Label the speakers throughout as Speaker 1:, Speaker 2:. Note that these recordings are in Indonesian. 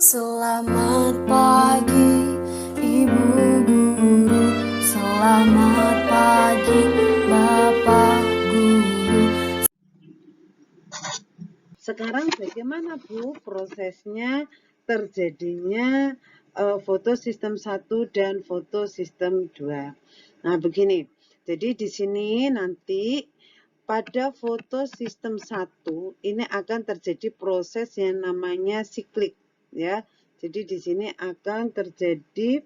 Speaker 1: Selamat pagi, Ibu Guru. Selamat pagi, Bapak Guru.
Speaker 2: Sekarang bagaimana Bu prosesnya terjadinya foto sistem 1 dan foto sistem 2? Nah, begini. Jadi di sini nanti pada foto sistem 1 ini akan terjadi proses yang namanya siklik ya. Jadi di sini akan terjadi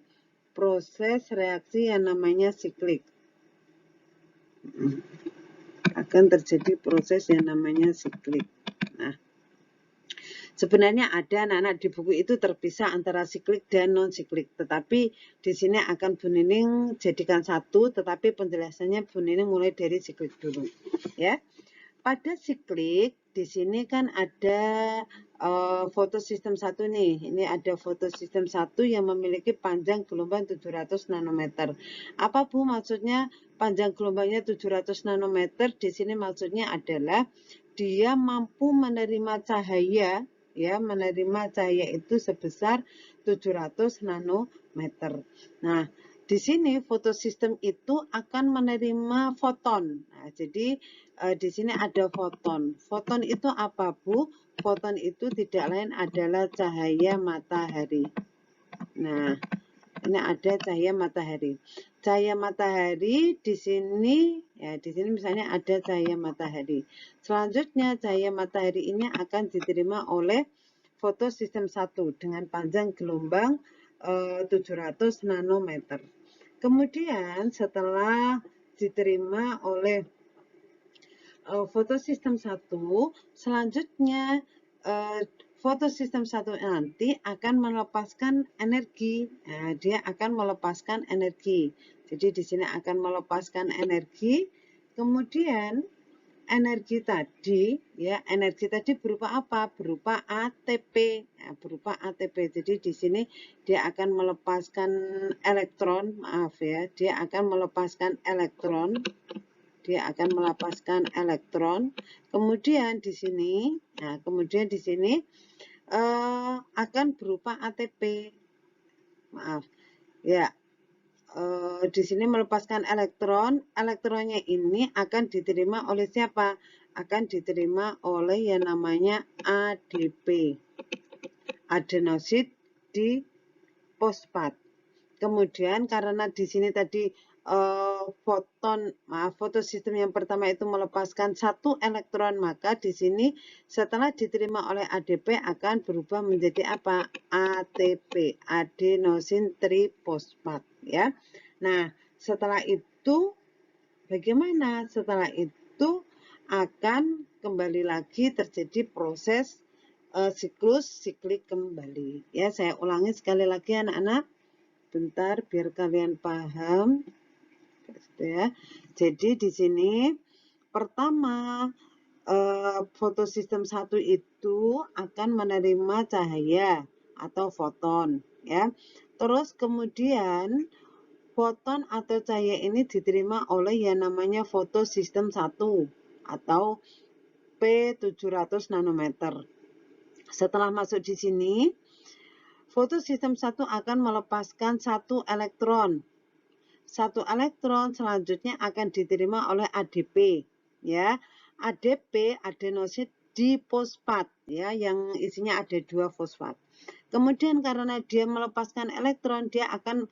Speaker 2: proses reaksi yang namanya siklik. Akan terjadi proses yang namanya siklik. Nah, sebenarnya ada anak-anak di buku itu terpisah antara siklik dan non siklik, tetapi di sini akan Bu Nining jadikan satu, tetapi penjelasannya Bu Nining mulai dari siklik dulu, ya. Pada siklik di sini kan ada foto sistem 1 nih. Ini ada foto sistem 1 yang memiliki panjang gelombang 700 nanometer. Apa Bu maksudnya panjang gelombangnya 700 nanometer? Di sini maksudnya adalah dia mampu menerima cahaya, ya, menerima cahaya itu sebesar 700 nanometer. Nah, di sini fotosistem itu akan menerima foton. Nah, jadi di sini ada foton. Foton itu apa, Bu? Foton itu tidak lain adalah cahaya matahari. Nah, ini ada cahaya matahari. Cahaya matahari di sini, ya di sini misalnya ada cahaya matahari. Selanjutnya cahaya matahari ini akan diterima oleh fotosistem 1 dengan panjang gelombang 700 nanometer. Kemudian setelah diterima oleh fotosistem 1, selanjutnya fotosistem 1 nanti akan melepaskan energi. Nah, dia akan melepaskan energi. Jadi di sini akan melepaskan energi. Kemudian energi tadi, ya, energi tadi berupa apa? Berupa ATP. Ya, berupa ATP. Jadi di sini dia akan melepaskan elektron, maaf ya, dia akan melepaskan elektron. Dia akan melepaskan elektron. Kemudian di sini, nah kemudian di sini akan berupa ATP. Maaf, ya. Di sini melepaskan elektron. Elektronnya ini akan diterima oleh siapa? Akan diterima oleh yang namanya ADP, adenosid difosfat. Kemudian karena di sini tadi fotosistem yang pertama itu melepaskan satu elektron, maka di sini setelah diterima oleh ADP akan berubah menjadi apa? ATP, adenosin trifosfat, ya. Nah, setelah itu bagaimana? Setelah itu akan kembali lagi terjadi proses siklus siklik kembali. Ya, saya ulangi sekali lagi anak-anak. Bentar biar kalian paham. Ya. Jadi di sini pertama fotosistem 1 itu akan menerima cahaya atau foton, ya. Terus kemudian foton atau cahaya ini diterima oleh yang namanya fotosistem 1 atau P700 nanometer. Setelah masuk di sini, fotosistem 1 akan melepaskan satu elektron. Satu elektron selanjutnya akan diterima oleh ADP, ya. ADP, adenosid difosfat, ya, yang isinya ada 2 fosfat. Kemudian karena dia melepaskan elektron, dia akan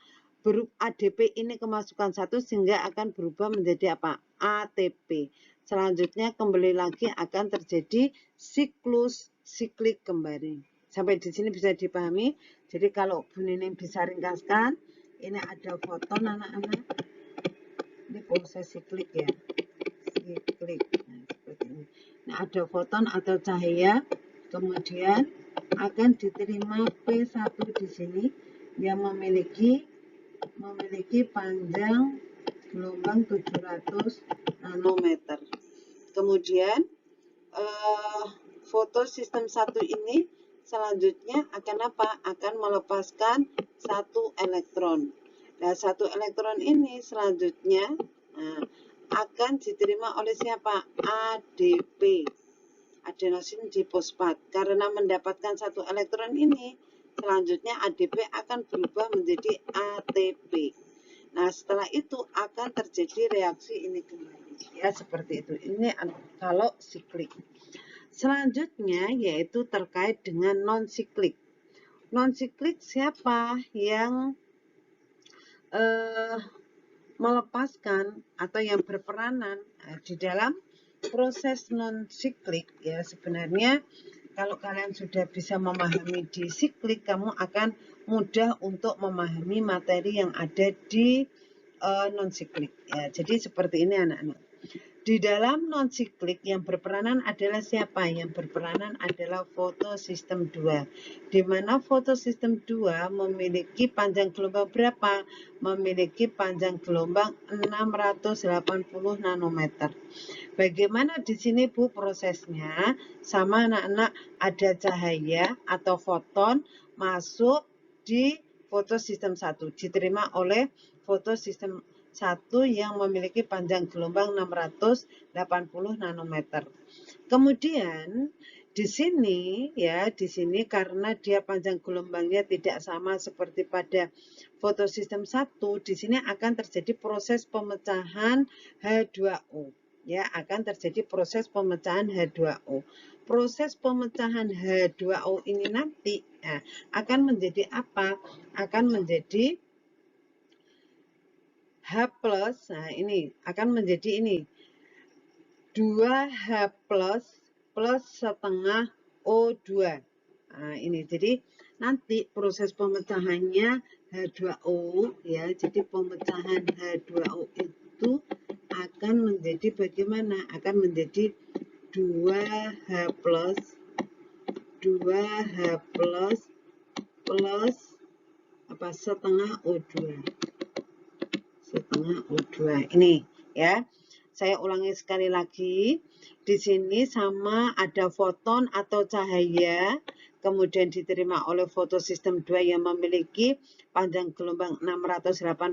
Speaker 2: ADP ini kemasukan 1 sehingga akan berubah menjadi apa? ATP. Selanjutnya kembali lagi akan terjadi siklus siklik kembali. Sampai di sini bisa dipahami. Jadi kalau Bu Nining bisa ringkaskan, ini ada foton anak-anak. Ini proses siklik ya. Siklik. Nah, seperti ini. Nah, ada foton atau cahaya. Kemudian akan diterima P1 di sini yang memiliki panjang gelombang 700 nanometer. Kemudian fotosistem 1 ini selanjutnya akan apa? Akan melepaskan satu elektron. Nah, satu elektron ini selanjutnya akan diterima oleh siapa? ADP, adenosin difosfat. Karena mendapatkan satu elektron ini, Selanjutnya ADP akan berubah menjadi ATP. Nah, setelah itu akan terjadi reaksi ini kembali. Ya, seperti itu. Ini kalau siklik. Selanjutnya yaitu terkait dengan non-siklik. Non-siklik siapa yang melepaskan atau yang berperanan di dalam proses non-siklik? Ya, sebenarnya kalau kalian sudah bisa memahami di siklik, kamu akan mudah untuk memahami materi yang ada di non-siklik. Ya, jadi seperti ini anak-anak. Di dalam non-siklik yang berperanan adalah siapa? Yang berperanan adalah fotosistem 2. Di mana fotosistem 2 memiliki panjang gelombang berapa? Memiliki panjang gelombang 680 nanometer. Bagaimana di sini Bu prosesnya? Sama anak-anak, ada cahaya atau foton masuk di fotosistem 1, diterima oleh fotosistem 1 yang memiliki panjang gelombang 680 nanometer. Kemudian di sini karena dia panjang gelombangnya tidak sama seperti pada fotosistem 1, di sini akan terjadi proses pemecahan H2O. Ya, akan terjadi proses pemecahan H2O. Proses pemecahan H2O ini nanti akan menjadi apa? Akan menjadi H+, nah ini akan menjadi ini 2H+ plus setengah O2. Nah, ini jadi nanti proses pemecahannya H2O ya. Jadi pemecahan H2O itu akan menjadi bagaimana? Akan menjadi 2H+ plus setengah O2. Setengah O2. Ini ya. Saya ulangi sekali lagi. Di sini sama ada foton atau cahaya, kemudian diterima oleh fotosistem 2 yang memiliki panjang gelombang 680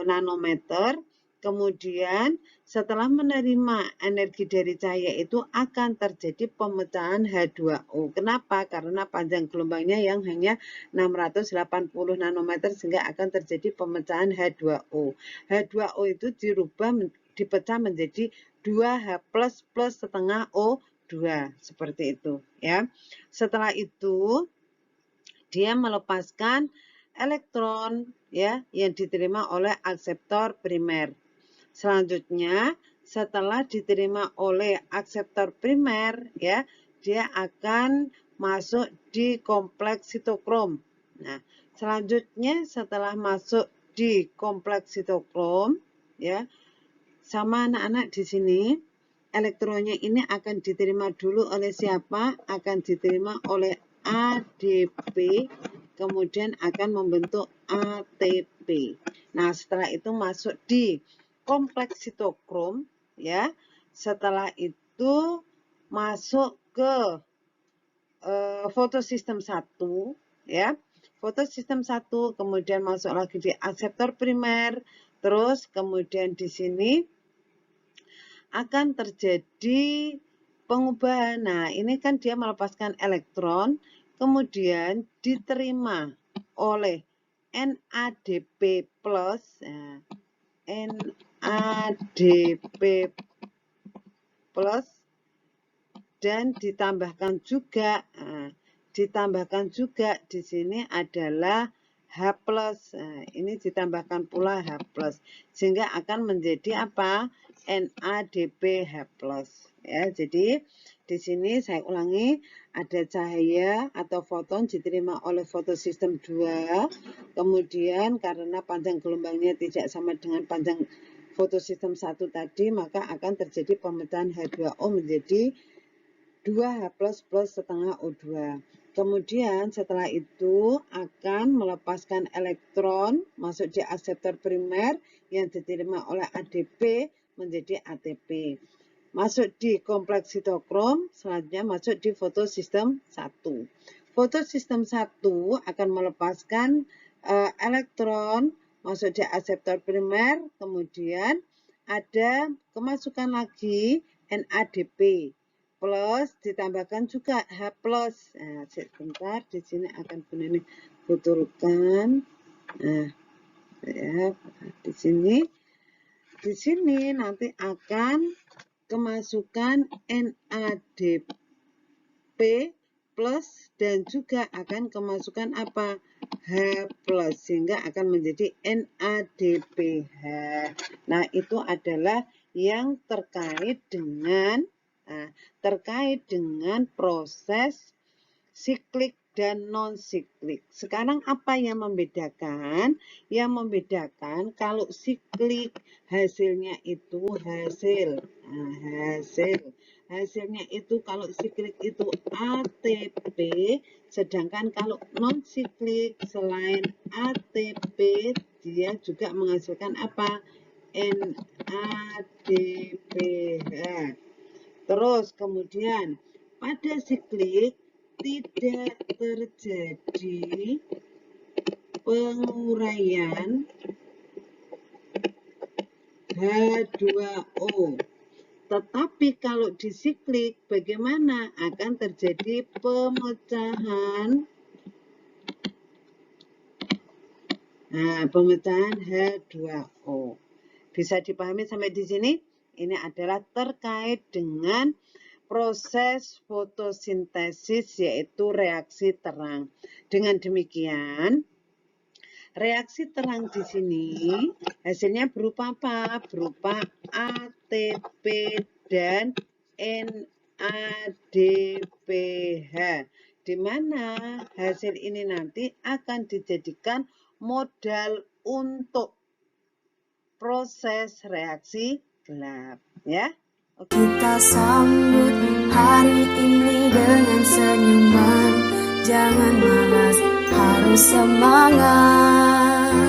Speaker 2: nanometer. Kemudian setelah menerima energi dari cahaya itu akan terjadi pemecahan H2O. Kenapa? Karena panjang gelombangnya yang hanya 680 nanometer sehingga akan terjadi pemecahan H2O. H2O itu dipecah menjadi 2H+ plus setengah O2 seperti itu ya. Setelah itu dia melepaskan elektron ya yang diterima oleh akseptor primer. Selanjutnya, setelah diterima oleh akseptor primer, ya, dia akan masuk di kompleks sitokrom. Nah, selanjutnya setelah masuk di kompleks sitokrom, ya, sama anak-anak di sini, elektronnya ini akan diterima dulu oleh siapa? Akan diterima oleh ADP, kemudian akan membentuk ATP. Nah, setelah itu masuk di kompleks sitokrom ya. Setelah itu masuk ke fotosistem 1 ya. Fotosistem 1 kemudian masuk lagi di akseptor primer, terus kemudian di sini akan terjadi pengubahan. Nah, ini kan dia melepaskan elektron, kemudian diterima oleh NADP+, NADP+ dan ditambahkan juga di sini adalah H+. Nah, ini ditambahkan pula H+, sehingga akan menjadi apa? NADPH+. Ya, jadi di sini saya ulangi, ada cahaya atau foton diterima oleh fotosistem 2, kemudian karena panjang gelombangnya tidak sama dengan panjang fotosistem 1 tadi, maka akan terjadi pemecahan H2O menjadi 2H+ plus setengah O2. Kemudian setelah itu akan melepaskan elektron masuk di akseptor primer yang diterima oleh ADP menjadi ATP. Masuk di kompleks sitokrom, selanjutnya masuk di fotosistem 1. Fotosistem 1 akan melepaskan elektron masuk di akseptor primer, kemudian ada kemasukan lagi NADP. plus ditambahkan juga H plus. Nah, sebentar di sini akan Bun Neni betulkan. Nah, ya, di sini nanti akan kemasukan NADP plus dan juga akan kemasukan apa? H plus, sehingga akan menjadi NADPH. Nah, itu adalah yang terkait dengan proses siklik dan non-siklik. Sekarang apa yang membedakan? Yang membedakan kalau siklik hasilnya itu hasilnya itu kalau siklik itu ATP, sedangkan kalau non-siklik selain ATP dia juga menghasilkan apa? NADPH. Terus kemudian pada siklik tidak terjadi penguraian H2O. Tetapi kalau di siklik bagaimana? Akan terjadi pemecahan pemecahan H2O. Bisa dipahami sampai di sini? Ini adalah terkait dengan proses fotosintesis, yaitu reaksi terang. Dengan demikian, reaksi terang di sini hasilnya berupa apa? Berupa ATP dan NADPH, di mana hasil ini nanti akan dijadikan modal untuk proses reaksi gelap, ya.
Speaker 1: Oke. Kita sambut hari ini dengan senyuman, jangan malas, harus semangat.